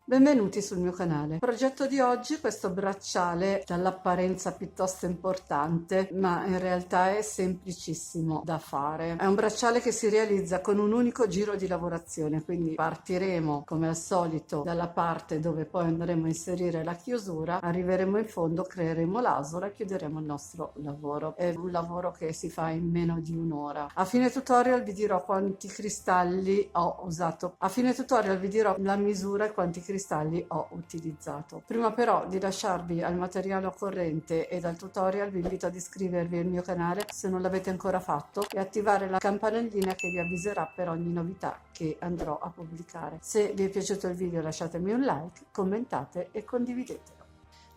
Benvenuti sul mio canale. Il progetto di oggi, questo bracciale dall'apparenza piuttosto importante, ma in realtà è semplicissimo da fare. È un bracciale che si realizza con un unico giro di lavorazione, quindi partiremo come al solito dalla parte dove poi andremo a inserire la chiusura, arriveremo in fondo, creeremo l'asola e chiuderemo il nostro lavoro. È un lavoro che si fa in meno di un'ora. A fine tutorial vi dirò quanti cristalli ho usato. A fine tutorial vi dirò la misura e quanti cristalli ho utilizzato. Prima però di lasciarvi al materiale occorrente e dal tutorial vi invito ad iscrivervi al mio canale se non l'avete ancora fatto e attivare la campanellina che vi avviserà per ogni novità che andrò a pubblicare. Se vi è piaciuto il video lasciatemi un like, commentate e condividetelo.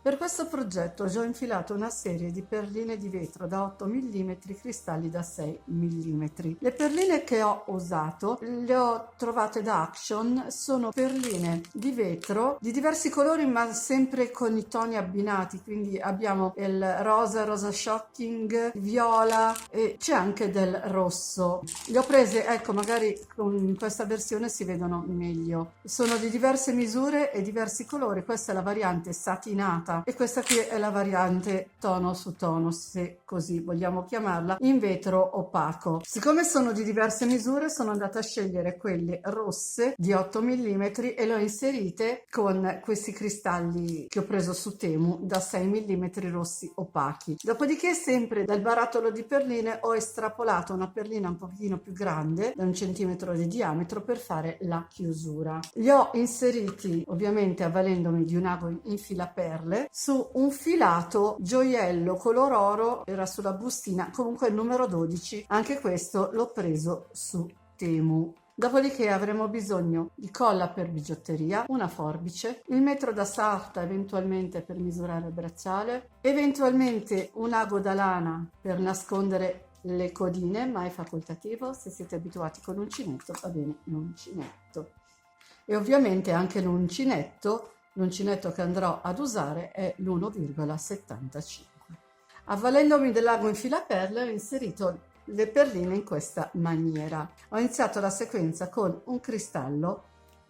Per questo progetto ho già infilato una serie di perline di vetro da 8 mm, cristalli da 6 mm. Le perline che ho usato le ho trovate da Action, sono perline di vetro di diversi colori ma sempre con i toni abbinati, quindi abbiamo il rosa, rosa shocking, viola e c'è anche del rosso. Le ho prese, ecco, magari con questa versione si vedono meglio. Sono di diverse misure e diversi colori, questa è la variante satinata e questa qui è la variante tono su tono, se così vogliamo chiamarla, in vetro opaco. Siccome sono di diverse misure sono andata a scegliere quelle rosse di 8 mm e le ho inserite con questi cristalli che ho preso su Temu da 6 mm rossi opachi. Dopodiché, sempre dal barattolo di perline ho estrapolato una perlina un pochino più grande, da 1 centimetro di diametro, per fare la chiusura. Li ho inseriti ovviamente avvalendomi di un ago in filaperle su un filato gioiello color oro, era sulla bustina, comunque il numero 12, anche questo l'ho preso su Temu. Dopodiché avremo bisogno di colla per bigiotteria, una forbice, il metro da sarta eventualmente per misurare il bracciale, eventualmente un ago da lana per nascondere le codine, ma è facoltativo, se siete abituati con l'uncinetto va bene l'uncinetto. E ovviamente anche l'uncinetto che andrò ad usare è l'1,75. Avvalendomi dell'ago in filaperle ho inserito le perline in questa maniera. Ho iniziato la sequenza con un cristallo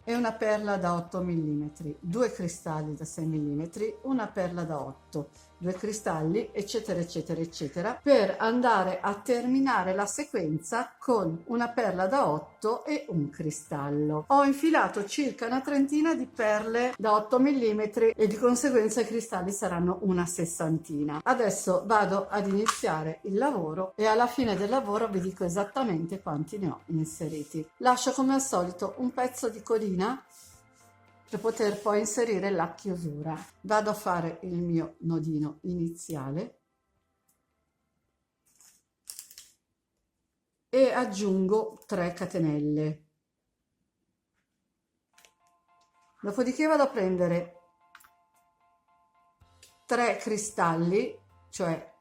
e una perla da 8 mm, due cristalli da 6 mm, una perla da 8, due cristalli, eccetera eccetera eccetera, per andare a terminare la sequenza con una perla da 8 e un cristallo. Ho infilato circa una trentina di perle da 8 mm e di conseguenza i cristalli saranno una sessantina. Adesso vado ad iniziare il lavoro e alla fine del lavoro vi dico esattamente quanti ne ho inseriti. Lascio come al solito un pezzo di codina per poter poi inserire la chiusura. Vado a fare il mio nodino iniziale e aggiungo 3 catenelle. Dopodiché vado a prendere 3 cristalli, cioè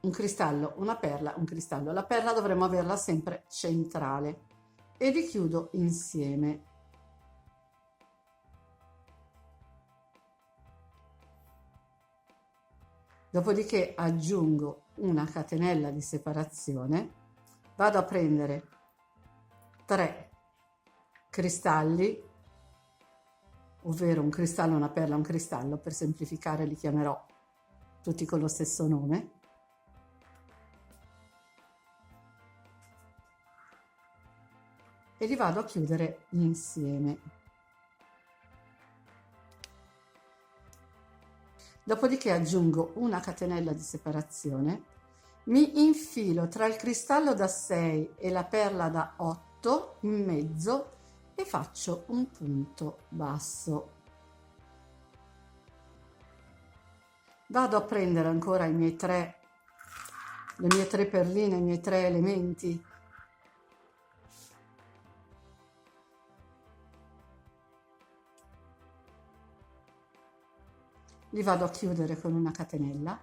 un cristallo, una perla, un cristallo. La perla dovremo averla sempre centrale e li chiudo insieme. Dopodiché aggiungo una catenella di separazione, vado a prendere 3 cristalli, ovvero un cristallo, una perla, un cristallo, per semplificare li chiamerò tutti con lo stesso nome, e li vado a chiudere insieme. Dopodiché aggiungo una catenella di separazione, mi infilo tra il cristallo da 6 e la perla da 8 in mezzo e faccio un punto basso. Vado a prendere ancora le mie 3 perline, i miei 3 elementi, li vado a chiudere con una catenella,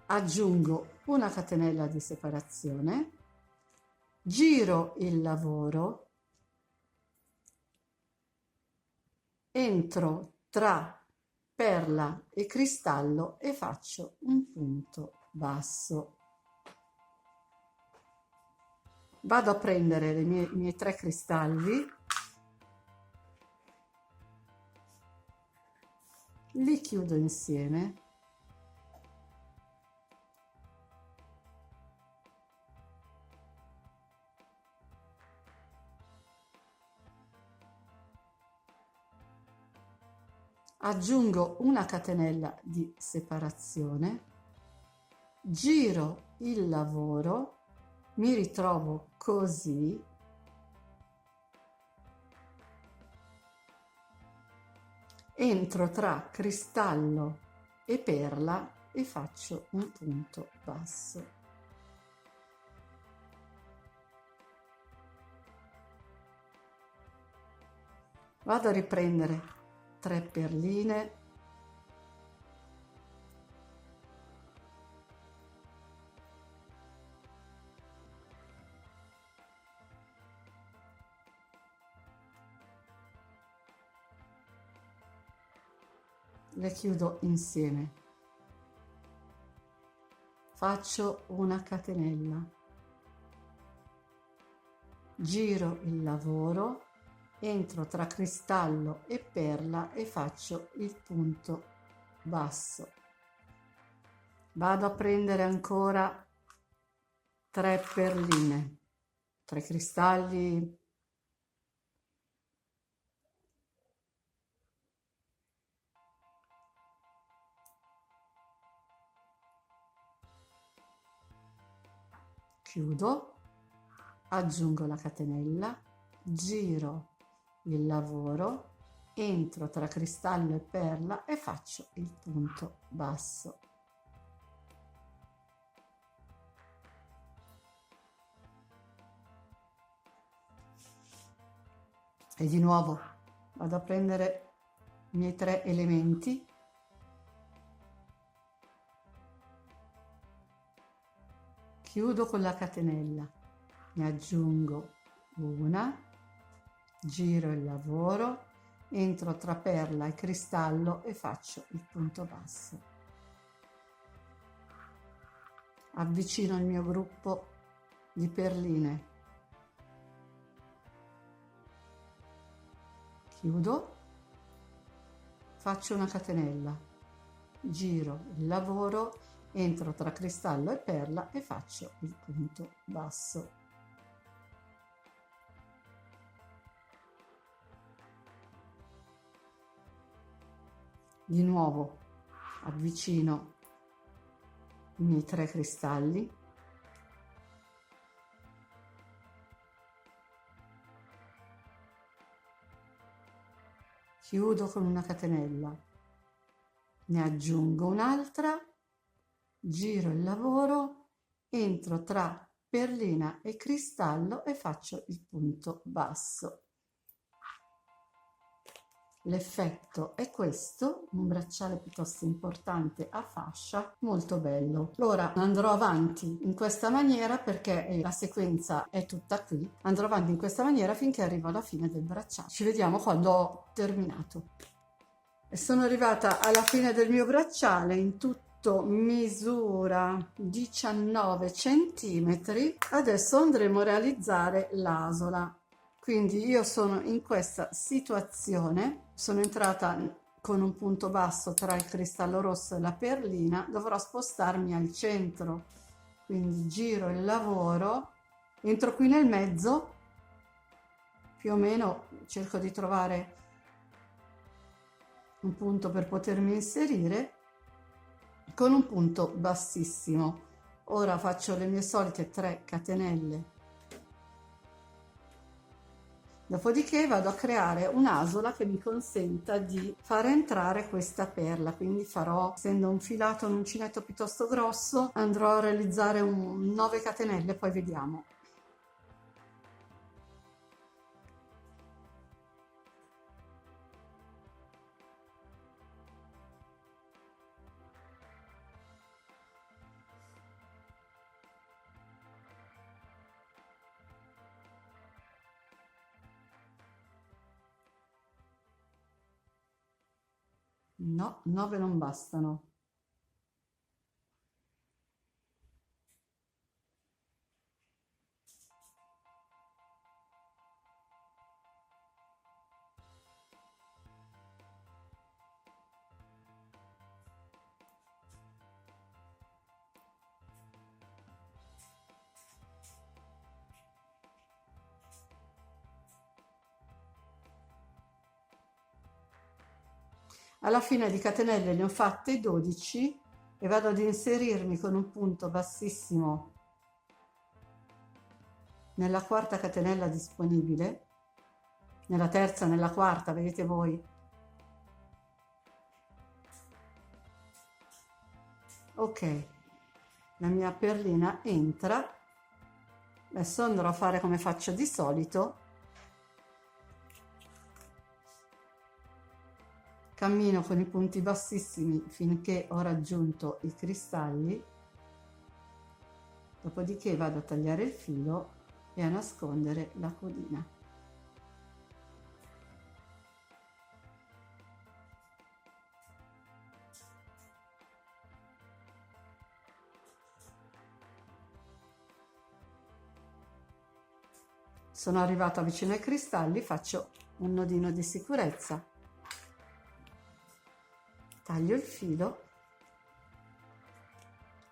aggiungo una catenella di separazione, giro il lavoro, entro tra perla e cristallo e faccio un punto basso. Vado a prendere i miei 3 cristalli, li chiudo insieme. Aggiungo una catenella di separazione, giro il lavoro, mi ritrovo così, entro tra cristallo e perla e faccio un punto basso. Vado a riprendere 3 perline, le chiudo insieme, faccio una catenella, giro il lavoro, entro tra cristallo e perla e faccio il punto basso. Vado a prendere ancora 3 perline, 3 cristalli, chiudo, aggiungo la catenella, giro il lavoro, entro tra cristallo e perla e faccio il punto basso. E di nuovo vado a prendere i miei 3 elementi, chiudo con la catenella, ne aggiungo una, giro il lavoro, entro tra perla e cristallo e faccio il punto basso. Avvicino il mio gruppo di perline, chiudo, faccio una catenella, giro il lavoro, entro tra cristallo e perla e faccio il punto basso. Di nuovo avvicino i miei 3 cristalli, chiudo con una catenella, ne aggiungo un'altra, giro il lavoro, entro tra perlina e cristallo e faccio il punto basso. L'effetto è questo, un bracciale piuttosto importante a fascia, molto bello. Ora andrò avanti in questa maniera perché la sequenza è tutta qui. Andrò avanti in questa maniera finché arrivo alla fine del bracciale. Ci vediamo quando ho terminato. E sono arrivata alla fine del mio bracciale, in tutto misura 19 centimetri. Adesso andremo a realizzare l'asola. Quindi io sono in questa situazione, sono entrata con un punto basso tra il cristallo rosso e la perlina, dovrò spostarmi al centro, quindi giro il lavoro, entro qui nel mezzo, più o meno cerco di trovare un punto per potermi inserire con un punto bassissimo. Ora faccio le mie solite 3 catenelle. Dopodiché vado a creare un'asola che mi consenta di far entrare questa perla, quindi farò, essendo un filato, un uncinetto piuttosto grosso, andrò a realizzare 9 catenelle, poi vediamo. No, 9 non bastano. Alla fine di catenelle ne ho fatte 12 e vado ad inserirmi con un punto bassissimo nella quarta catenella disponibile, nella terza, nella quarta, vedete voi. Ok, la mia perlina entra. Adesso andrò a fare come faccio di solito. Cammino con i punti bassissimi finché ho raggiunto i cristalli, dopodiché vado a tagliare il filo e a nascondere la codina. Sono arrivata vicino ai cristalli, faccio un nodino di sicurezza, taglio il filo,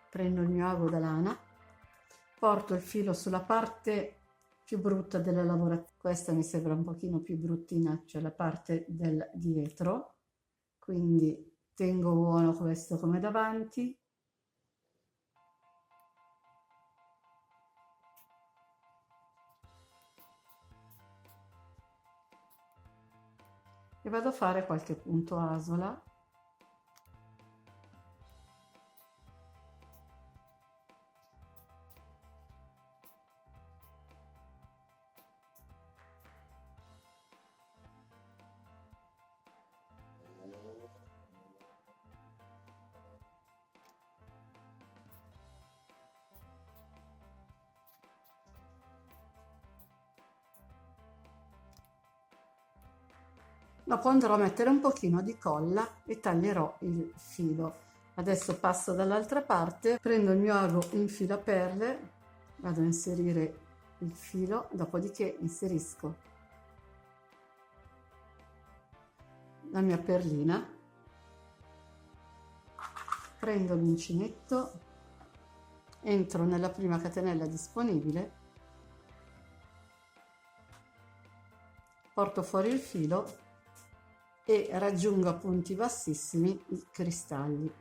prendo il mio ago da lana, porto il filo sulla parte più brutta della lavorazione. Questa mi sembra un pochino più bruttina, cioè la parte del dietro, quindi tengo buono questo come davanti. E vado a fare qualche punto asola. Dopo andrò a mettere un pochino di colla e taglierò il filo. Adesso passo dall'altra parte, prendo il mio ago in filaperle, vado a inserire il filo, dopodiché inserisco la mia perlina, prendo l'uncinetto, entro nella prima catenella disponibile, porto fuori il filo e raggiungo a punti bassissimi i cristalli.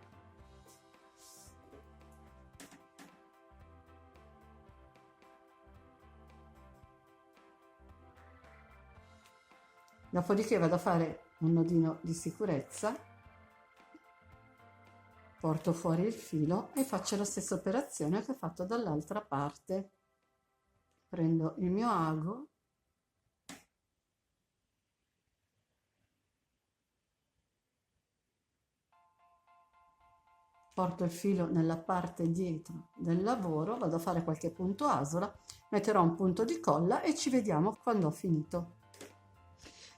Dopodiché vado a fare un nodino di sicurezza, porto fuori il filo e faccio la stessa operazione che ho fatto dall'altra parte. Prendo il mio ago, porto il filo nella parte dietro del lavoro, vado a fare qualche punto asola, metterò un punto di colla e ci vediamo quando ho finito.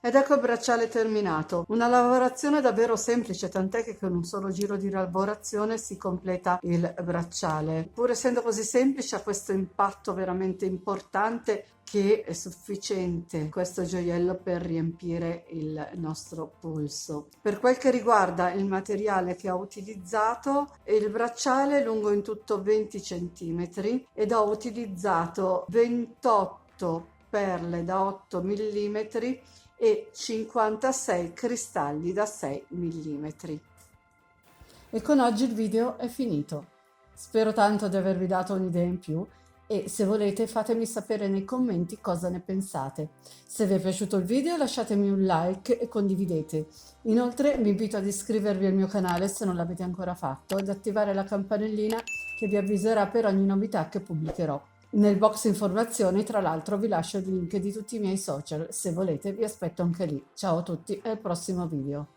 Ed ecco il bracciale terminato. Una lavorazione davvero semplice, tant'è che con un solo giro di lavorazione si completa il bracciale. Pur essendo così semplice, ha questo impatto veramente importante che è sufficiente questo gioiello per riempire il nostro polso. Per quel che riguarda il materiale che ho utilizzato, il bracciale è lungo in tutto 20 cm ed ho utilizzato 28 perle da 8 mm e 56 cristalli da 6 mm. E con oggi il video è finito. Spero tanto di avervi dato un'idea in più e se volete fatemi sapere nei commenti cosa ne pensate. Se vi è piaciuto il video lasciatemi un like e condividete. Inoltre vi invito ad iscrivervi al mio canale se non l'avete ancora fatto ed attivare la campanellina che vi avviserà per ogni novità che pubblicherò. Nel box informazioni, tra l'altro, vi lascio il link di tutti i miei social. Se volete, vi aspetto anche lì. Ciao a tutti e al prossimo video.